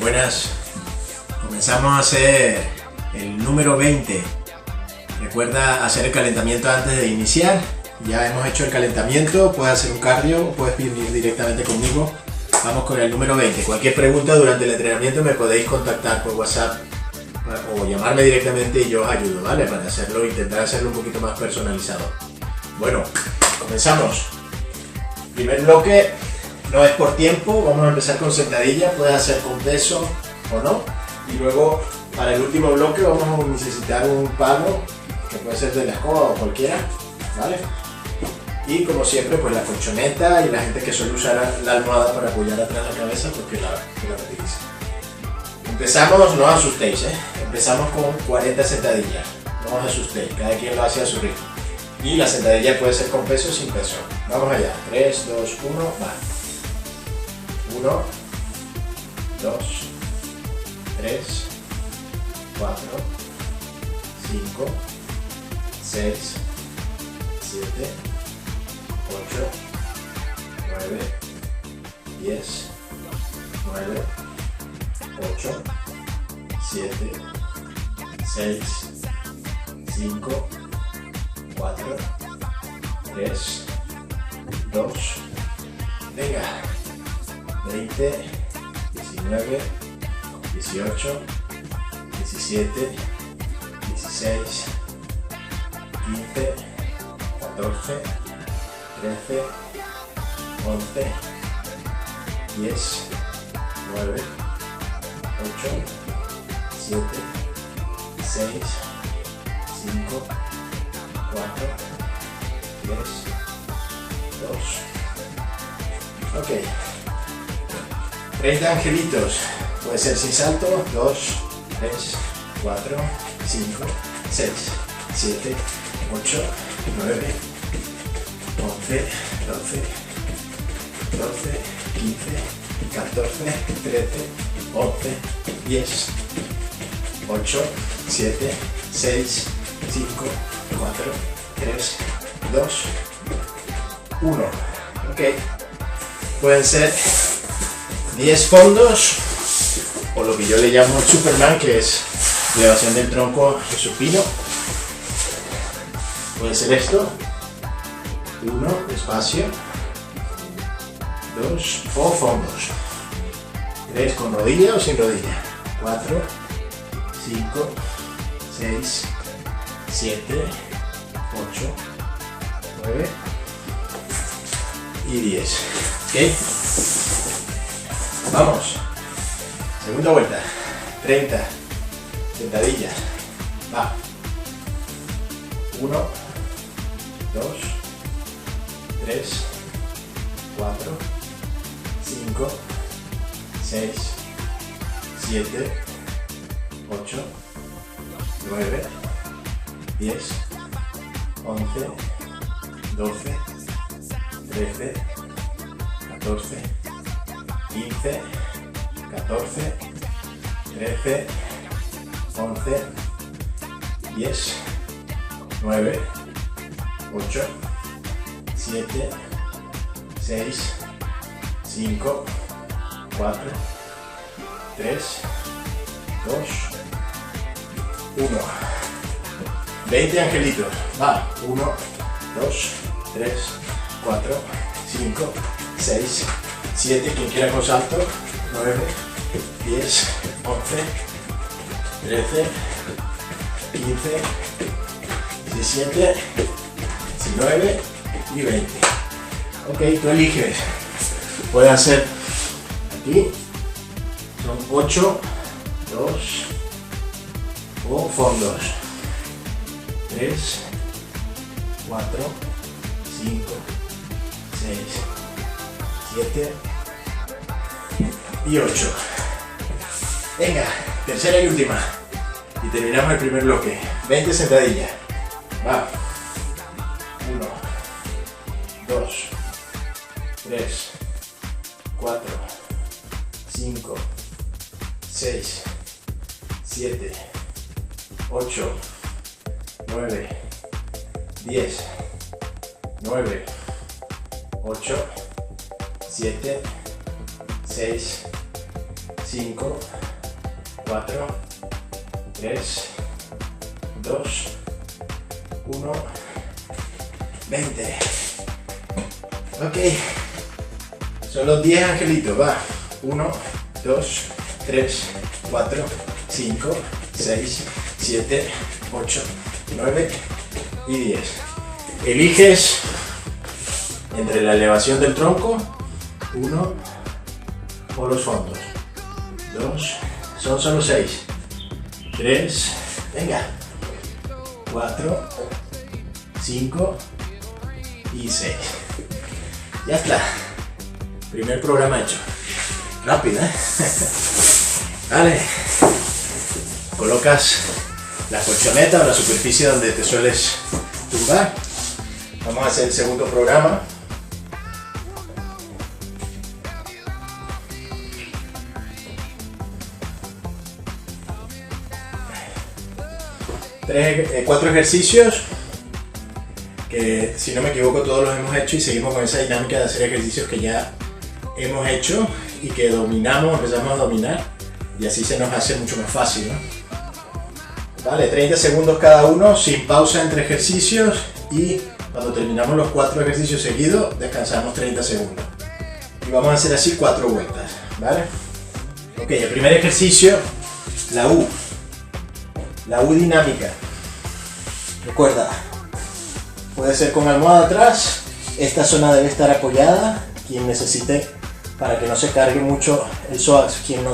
Buenas, comenzamos a hacer el número 20. Recuerda hacer el calentamiento antes de iniciar. Ya hemos hecho el calentamiento, puedes hacer un cardio o puedes venir directamente conmigo. Vamos con el número 20. Cualquier pregunta durante el entrenamiento me podéis contactar por WhatsApp o llamarme directamente y yo os ayudo, ¿vale? Para hacerlo, intentar hacerlo un poquito más personalizado. Bueno, comenzamos. Primer bloque. No es por tiempo, vamos a empezar con sentadilla, puedes hacer con peso o no. Y luego para el último bloque vamos a necesitar un palo, que puede ser de la escoba o cualquiera, ¿vale? Y como siempre, pues la colchoneta y la gente que suele usar la almohada para apoyar atrás la cabeza, porque la utiliza. Empezamos, no os asustéis, empezamos con 40 sentadillas, no os asustéis, cada quien lo hace a su ritmo. Y la sentadilla puede ser con peso o sin peso. Vamos allá, 3, 2, 1, va. 1, 2, 3, 4, 5, 6, 7, 8, 9, 10, 9, 8, 7, 6, 5, 4, 3, 2, venga. 20, 19, 18, 17, 16, 15, 14, 13, 11, 10, 9, 8, 7, 6, 5, 4, 3, 2, ok. 30 angelitos, puede ser sin salto, 2, 3, 4, 5, 6, 7, 8, 9, 11, 12, 12, 15, 14, 13, 11, 10, 8, 7, 6, 5, 4, 3, 2, 1. Ok, pueden ser 10 fondos o lo que yo le llamo Superman, que es elevación del tronco de supino. Puede ser esto, 1 despacio, 2 o fondos, 3 con rodilla o sin rodilla, 4, 5, 6, 7, 8, 9 y 10. ¿Ok? Vamos, segunda vuelta, 30 sentadillas, va, 1, 2, 3, 4, 5, 6, 7, 8, 9, 10, 11, 12, 13, 14, 15, 14, 13, 11, 10, 9, 8, 7, 6, 5, 4, 3, 2, 1. 20 angelitos. Va. 1, 2, 3, 4, 5, 6, 7, quien quiera con salto, 9, 10, 11, 13, 15, 17, 19 y 20. Ok, tú eliges. Puedes hacer aquí, son 8, 2 o fondos. 3, 4, 5, 6, 7 y 8. Venga, tercera y última. Y terminamos el primer bloque. 20 sentadillas. Va. 1, 2, 3, 4, 5, 6, 7, 8, 9, 10, 9, 8, 7, 6, 5, 4, 3, 2, 1, 20. Ok, son los 10 angelitos, va. 1, 2, 3, 4, 5, 6, 7, 8, 9 y 10. Eliges entre la elevación del tronco, 1 o los fondos. 2, son solo 6. 3, venga. 4, 5 y 6. Ya está. Primer programa hecho. Rápido, ¿eh? Vale. Colocas la colchoneta o la superficie donde te sueles tumbar. Vamos a hacer el segundo programa. Cuatro ejercicios que, si no me equivoco, todos los hemos hecho y seguimos con esa dinámica de hacer ejercicios que ya hemos hecho y que dominamos, empezamos a dominar, y así se nos hace mucho más fácil, ¿no? Vale, 30 segundos cada uno, sin pausa entre ejercicios, y cuando terminamos los 4 ejercicios seguidos, descansamos 30 segundos. Y vamos a hacer así 4 vueltas, ¿vale? Ok, el primer ejercicio, la U dinámica. Recuerda, puede ser con almohada atrás, esta zona debe estar apoyada, quien necesite, para que no se cargue mucho el psoas, quien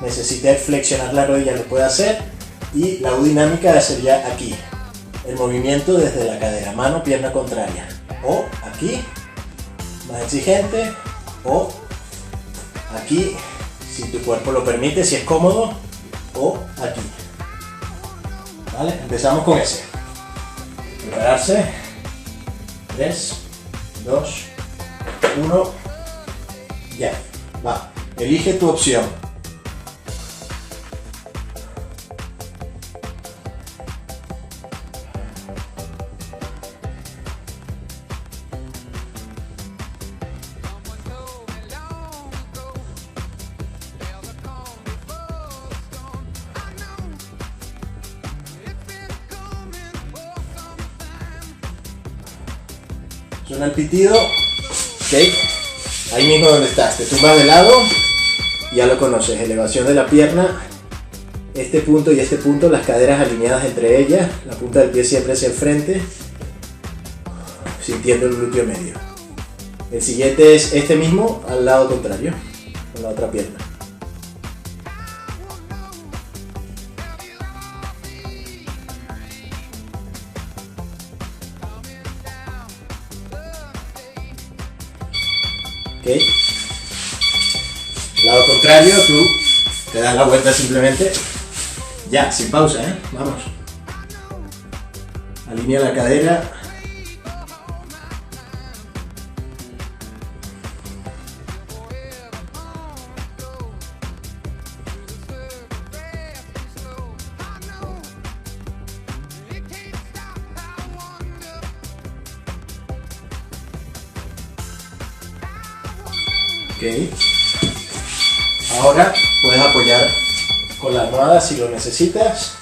necesite flexionar la rodilla lo puede hacer, y la U dinámica sería aquí, el movimiento desde la cadera, mano, pierna contraria, o aquí, más exigente, o aquí, si tu cuerpo lo permite, si es cómodo, o aquí. ¿Vale? Empezamos con ese. Prepararse. 3, 2, 1. Ya. Va. Elige tu opción. Suena el pitido, ok, ahí mismo donde estás, te tumbas de lado, ya lo conoces, elevación de la pierna, este punto y este punto, las caderas alineadas entre ellas, la punta del pie siempre hacia el frente, sintiendo el glúteo medio. El siguiente es este mismo al lado contrario, con la otra pierna. Okay. Lado contrario, tú te das la vuelta simplemente, ya, sin pausa, ¿eh? Vamos. Alinea la cadera. Okay. Ahora puedes apoyar con la almohada si lo necesitas.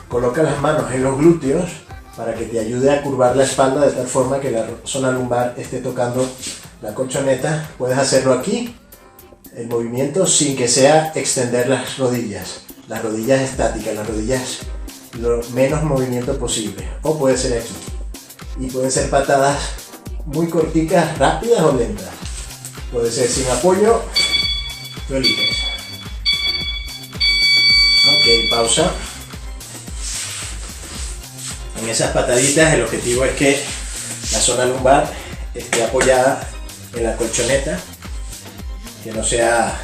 Coloca las manos en los glúteos para que te ayude a curvar la espalda de tal forma que la zona lumbar esté tocando la colchoneta. Puedes hacerlo aquí, el movimiento, sin que sea extender las rodillas estáticas, las rodillas lo menos movimiento posible. O puede ser aquí. Y pueden ser patadas muy corticas, rápidas o lentas. Puede ser sin apoyo, tú eliges. Ok, pausa. En esas pataditas el objetivo es que la zona lumbar esté apoyada en la colchoneta, que no sea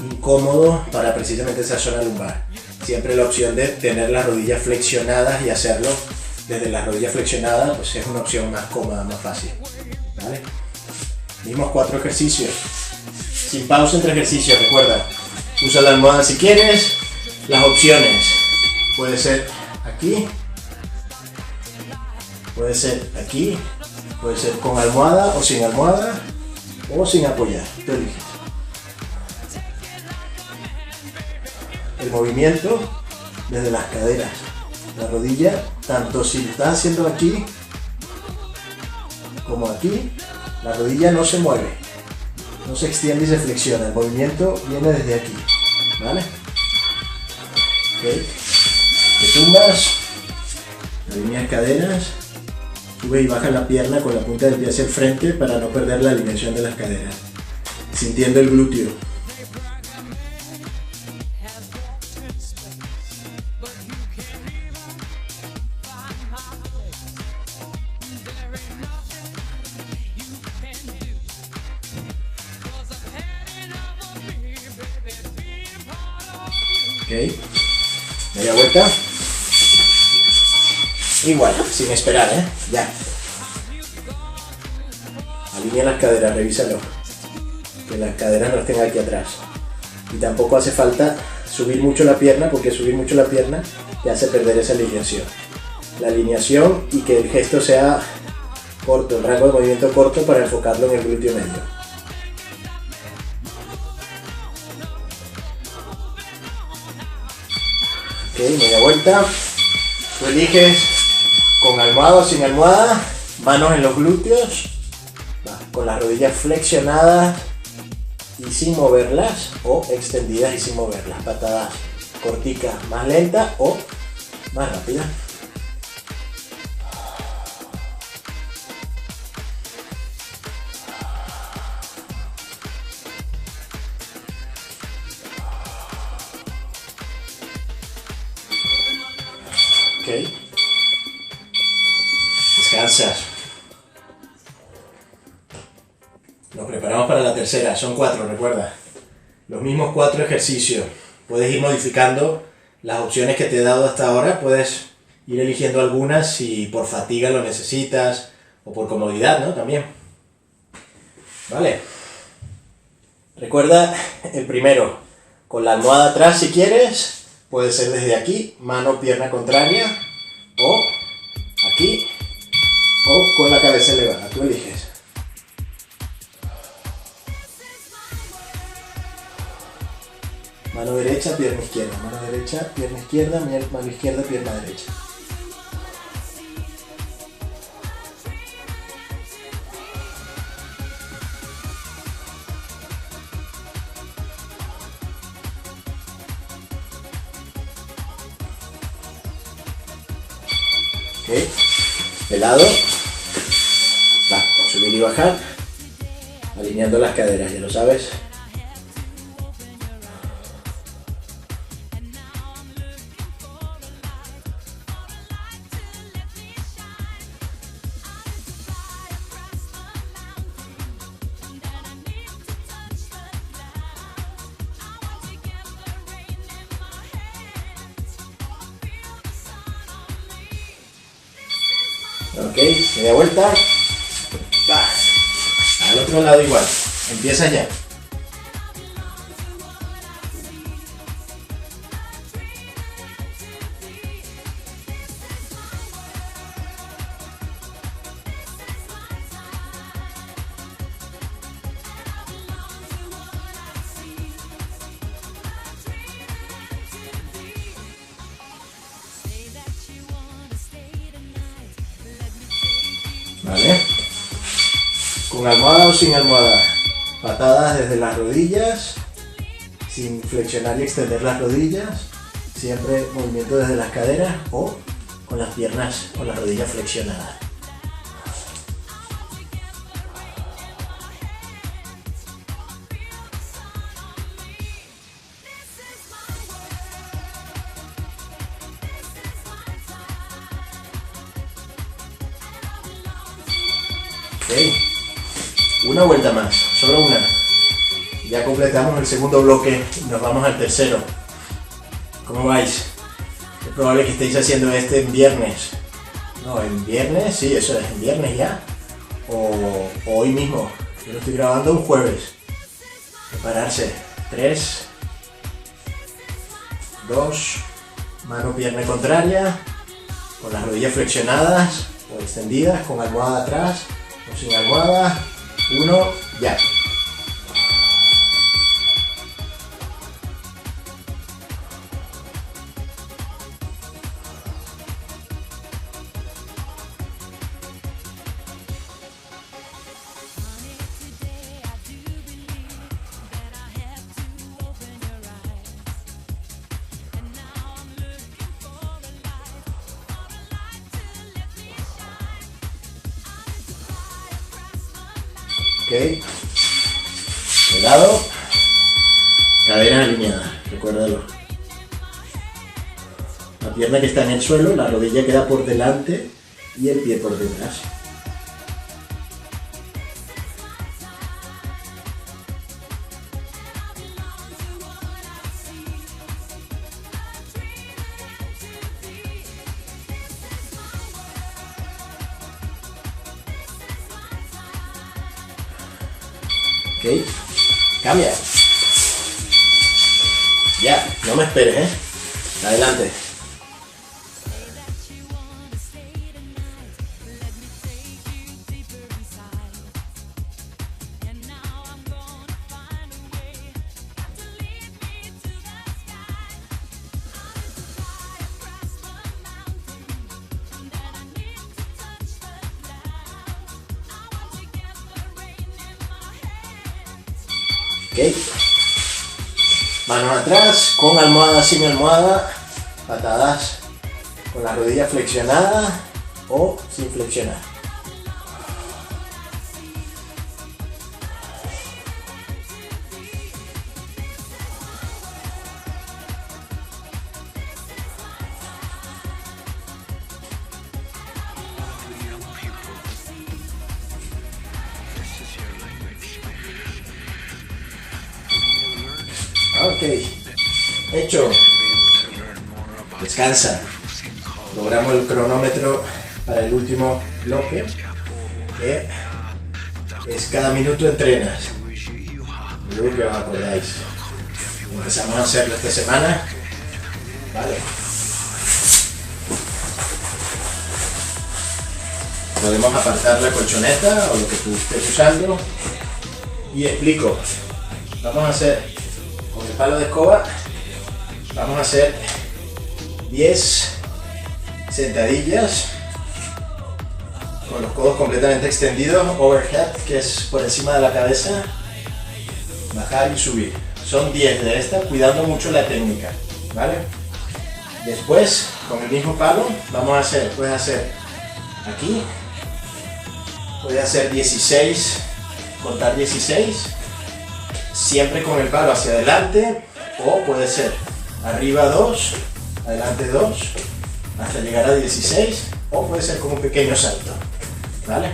incómodo para precisamente esa zona lumbar. Siempre la opción de tener las rodillas flexionadas y hacerlo desde las rodillas flexionadas, pues es una opción más cómoda, más fácil. ¿Vale? Mismos 4 ejercicios, sin pausa entre ejercicios, recuerda, usa la almohada si quieres. Las opciones, puede ser aquí, puede ser aquí, puede ser con almohada o sin apoyar, tú eliges. el movimiento desde las caderas. La rodilla, tanto si lo estás haciendo aquí como aquí, la rodilla no se mueve, no se extiende y se flexiona. El movimiento viene desde aquí, ¿vale? Okay. Te tumbas, alineas caderas, sube y baja la pierna con la punta del pie hacia el frente para no perder la alineación de las caderas, sintiendo el glúteo. Ok, media vuelta. Igual, sin esperar, ya. Alinea las caderas, revísalo. Que las caderas no estén aquí atrás. Y tampoco hace falta subir mucho la pierna, porque subir mucho la pierna te hace perder esa alineación. La alineación y que el gesto sea corto, el rango de movimiento corto para enfocarlo en el glúteo medio. Ok, media vuelta. Tú eliges con almohada o sin almohada, manos en los glúteos, con las rodillas flexionadas y sin moverlas, o extendidas y sin moverlas. Patadas corticas, más lentas o más rápidas. Ok. Descansas. Nos preparamos para la tercera. Son 4, recuerda. Los mismos 4 ejercicios. Puedes ir modificando las opciones que te he dado hasta ahora. Puedes ir eligiendo algunas si por fatiga lo necesitas o por comodidad, ¿no? También. Vale. Recuerda el primero. Con la almohada atrás si quieres. Puede ser desde aquí, mano, pierna contraria, o aquí, o con la cabeza elevada, tú eliges. Mano derecha, pierna izquierda, mano derecha, pierna izquierda, mano izquierda, pierna derecha. Okay. De lado, va, subir y bajar, alineando las caderas, ya lo sabes. Ok, media vuelta. Va. Al otro lado igual. Empieza ya. ¿Vale? Con almohada o sin almohada. Patadas desde las rodillas, sin flexionar y extender las rodillas. Siempre movimiento desde las caderas o con las piernas, con las rodillas flexionadas. Okay. Una vuelta más, solo una. Ya completamos el segundo bloque y nos vamos al tercero. ¿Cómo vais? Es probable que estéis haciendo este en viernes. No, en viernes, sí, eso es, en viernes ya. O hoy mismo. Yo lo estoy grabando un jueves. Prepararse. 3, 2, mano, pierna contraria, con las rodillas flexionadas o extendidas, con almohada atrás o sin almohada. 1, ya. Ok. De lado. Cadera alineada, recuérdalo. La pierna que está en el suelo, la rodilla queda por delante y el pie por detrás. Ok, cambia. Ya, no me esperes, adelante. Ok, manos atrás, con almohada, sin almohada, patadas con la rodilla flexionada o sin flexionar. Ok, hecho. Descansa. Logramos el cronómetro para el último bloque, que es cada minuto entrenas. Creo que os acordáis. Empezamos a hacerlo esta semana. Vale. Podemos apartar la colchoneta o lo que tú estés usando. Y explico. Vamos a hacer con el palo de escoba, vamos a hacer 10 sentadillas con los codos completamente extendidos, overhead, que es por encima de la cabeza, bajar y subir. Son 10 de estas, cuidando mucho la técnica, ¿vale? Después, con el mismo palo, vamos a hacer, puedes hacer aquí, puedes hacer 16, contar 16, siempre con el palo hacia adelante, o puede ser arriba 2, adelante 2, hasta llegar a 16, o puede ser como un pequeño salto, ¿vale?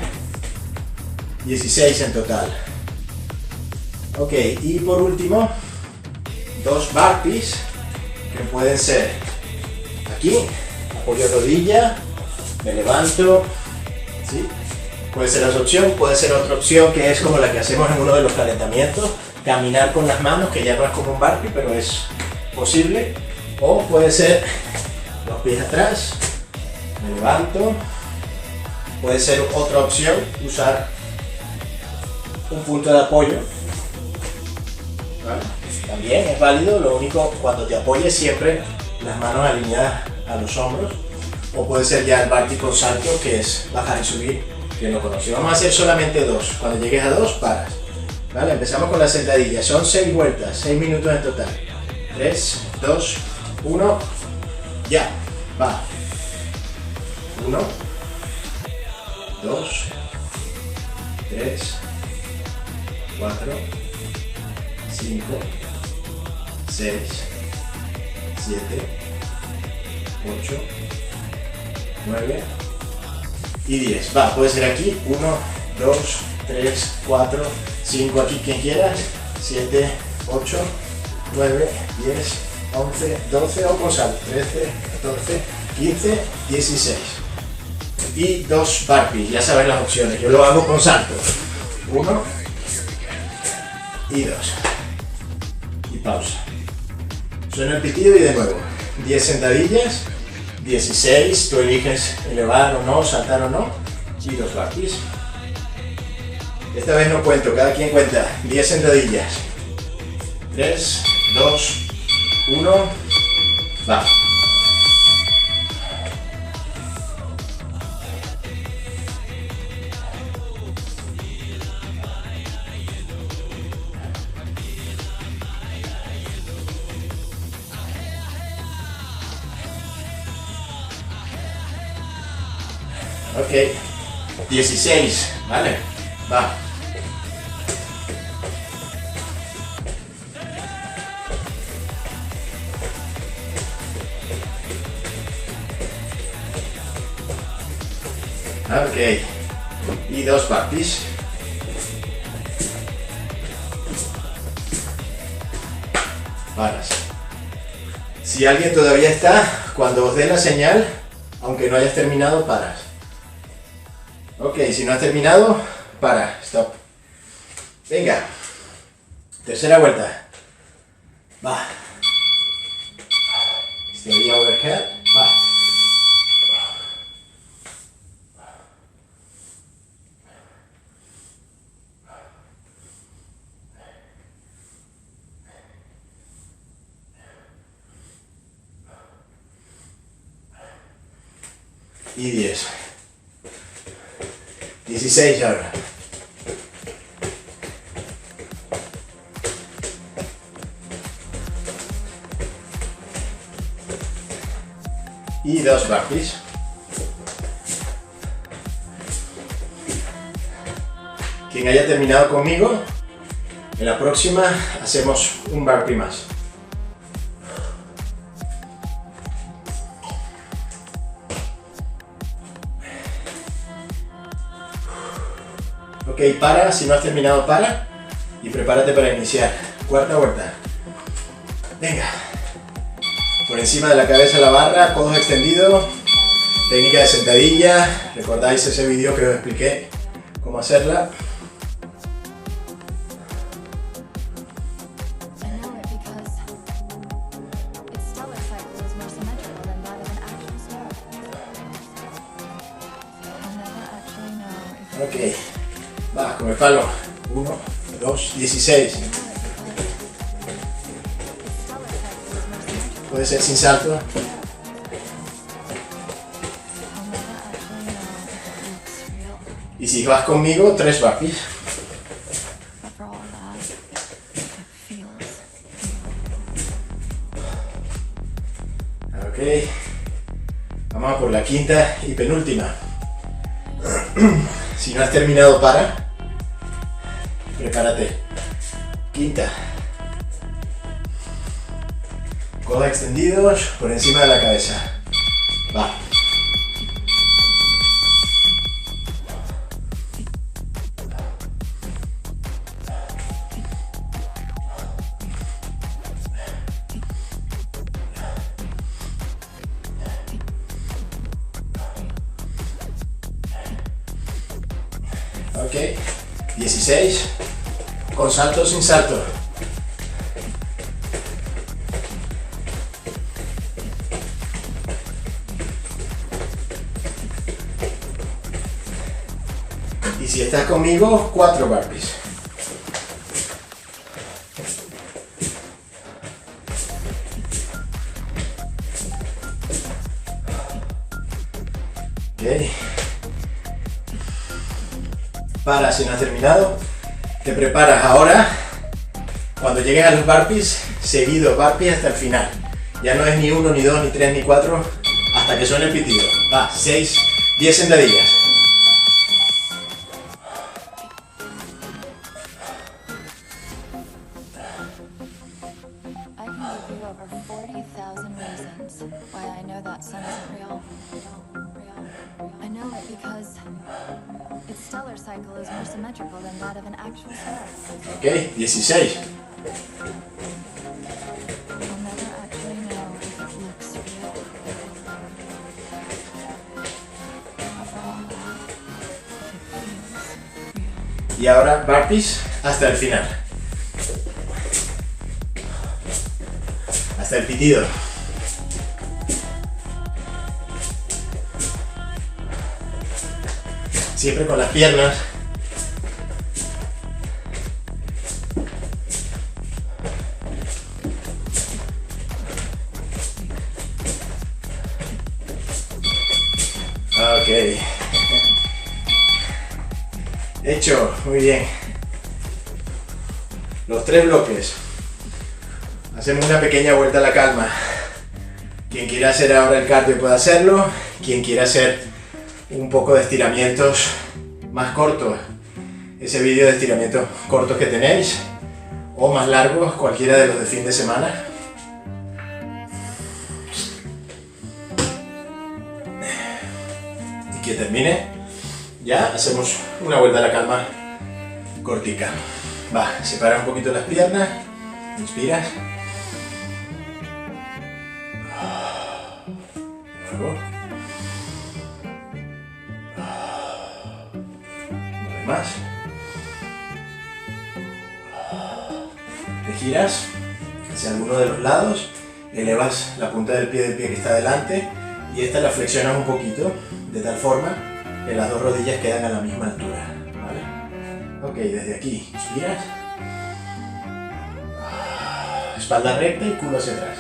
16 en total. Ok, y por último, 2 burpees, que pueden ser aquí, apoyo rodilla, me levanto, ¿sí? Puede ser esa opción, puede ser otra opción que es como la que hacemos en uno de los calentamientos, caminar con las manos, que ya no es como un burpee, pero es posible. O puede ser los pies atrás, me levanto. Puede ser otra opción, usar un punto de apoyo, ¿vale? También es válido, lo único, cuando te apoyes siempre las manos alineadas a los hombros. O puede ser ya el burpee con salto, que es bajar y subir, que lo conocí. Vamos a hacer solamente 2, cuando llegues a 2 paras. Vale, empezamos con la sentadilla, son 6 vueltas, 6 minutos en total. 3, 2, 1, ya, va. 1, 2, 3, 4, 5, 6, 7, 8, 9 y 10. Va, puede ser aquí, 1, 2, 3, 4, 5 aquí quien quiera, 7, 8, 9, 10, 11, 12 o con salto, 13, 14, 15, 16. Y 2 burpees, ya sabes las opciones, yo lo hago con salto. 1 y 2. Y pausa. Suena el pitido y de nuevo. 10 sentadillas, 16, tú eliges elevar o no, saltar o no, y 2 burpees. Esta vez no cuento, cada quien cuenta. 10 sentadillas. 3, 2, 1, va. Ok, 16, vale, va. Ok. Y 2 burpees. Paras. Si alguien todavía está, cuando os dé la señal, aunque no hayas terminado, paras. Ok, si no has terminado, para, stop. Venga. Tercera vuelta. Va. Estabilidad overhead. Va. Y 10. 16 ahora. Y 2 burpees. Quien haya terminado conmigo, en la próxima hacemos un burpee más. Ok, para, si no has terminado, para. Y prepárate para iniciar. Cuarta vuelta. Venga. Por encima de la cabeza la barra, codos extendidos. Técnica de sentadilla. ¿Recordáis ese vídeo que os expliqué cómo hacerla? Ok, va, con el palo. 1, 2, 16. Puede ser sin salto. Y si vas conmigo, 3 burpees. Ok, vamos a por la quinta y penúltima. Si no has terminado, para. Prepárate. Quinta. Codos extendidos por encima de la cabeza. Va. Ok. 16. Con salto o sin salto. Y si estás conmigo, 4 burpees. Ok. Para, si no has terminado, te preparas ahora. Cuando llegues a los burpees, seguido burpees hasta el final. Ya no es ni 1, ni 2, ni 3, ni 4, hasta que suene el pitido. Va, 6, 10 sentadillas. Ok, 16. Y ahora burpees hasta el final. Hasta el pitido. Siempre con las piernas. Ok. Hecho, muy bien. Los 3 bloques. Hacemos una pequeña vuelta a la calma. Quien quiera hacer ahora el cardio puede hacerlo. Quien quiera hacer un poco de estiramientos más cortos, ese vídeo de estiramientos cortos que tenéis, o más largos, cualquiera de los de fin de semana. Y que termine. Ya hacemos una vuelta a la calma cortica. Va, separa un poquito las piernas, inspiras. De nuevo. Una vez más. Te giras hacia alguno de los lados, elevas la punta del pie que está delante y esta la flexionas un poquito, de tal forma que las dos rodillas quedan a la misma altura. ¿Vale? Ok, desde aquí, inspiras. Espalda recta y culo hacia atrás.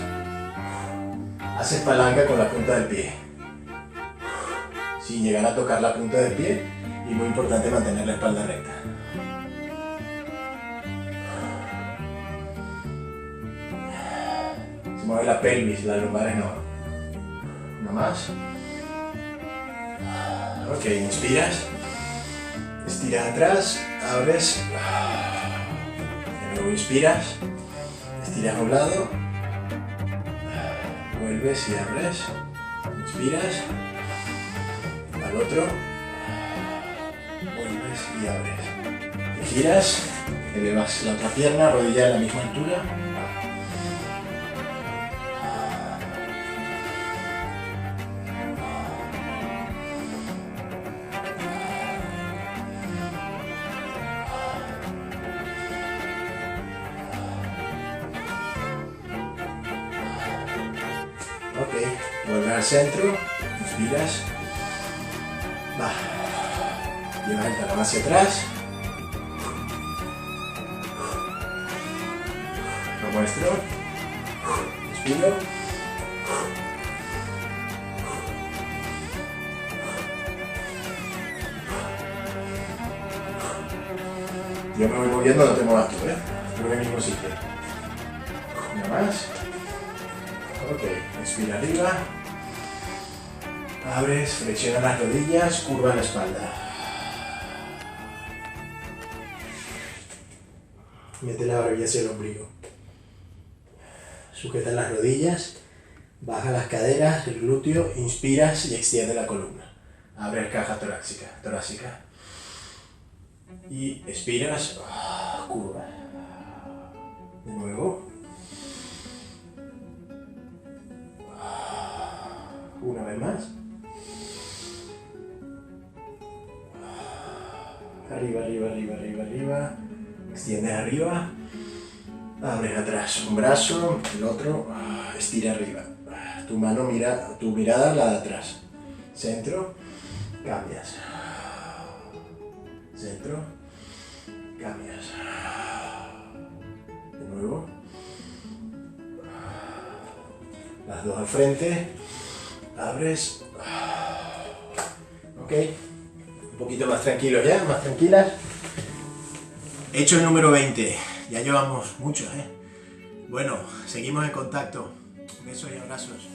Haces palanca con la punta del pie, sin llegar a tocar la punta del pie, y muy importante mantener la espalda recta. Se mueve la pelvis, las lumbares no. Una más. Ok, inspiras. Estiras atrás, abres. De nuevo inspiras. Estiras a un lado. Vuelves y abres. Inspiras. Al otro. Vuelves y abres. Te giras. Elevas la otra pierna, rodilla a la misma altura. Ok, vuelve al centro, inspiras, va, llevas el talón hacia atrás, lo muestro, inspiro, yo me voy moviendo, no te muevas tú, estoy en el mismo sitio, una más. Ok, respira arriba, abres, flexiona las rodillas, curva la espalda. Mete la barbilla hacia el ombligo. Sujeta las rodillas, baja las caderas, el glúteo, inspiras y extiende la columna. Abre caja torácica. Y expiras, curva. De nuevo. Una vez más. Arriba. Extiendes arriba. Abres atrás. Un brazo, el otro. Estira arriba. Tu mirada la de atrás. Centro. Cambias. Centro. Cambias. De nuevo. Las dos al frente. Abres. Ok. Un poquito más tranquilos ya, más tranquilas. Hecho el número 20. Ya llevamos muchos, Bueno, seguimos en contacto. Besos y abrazos.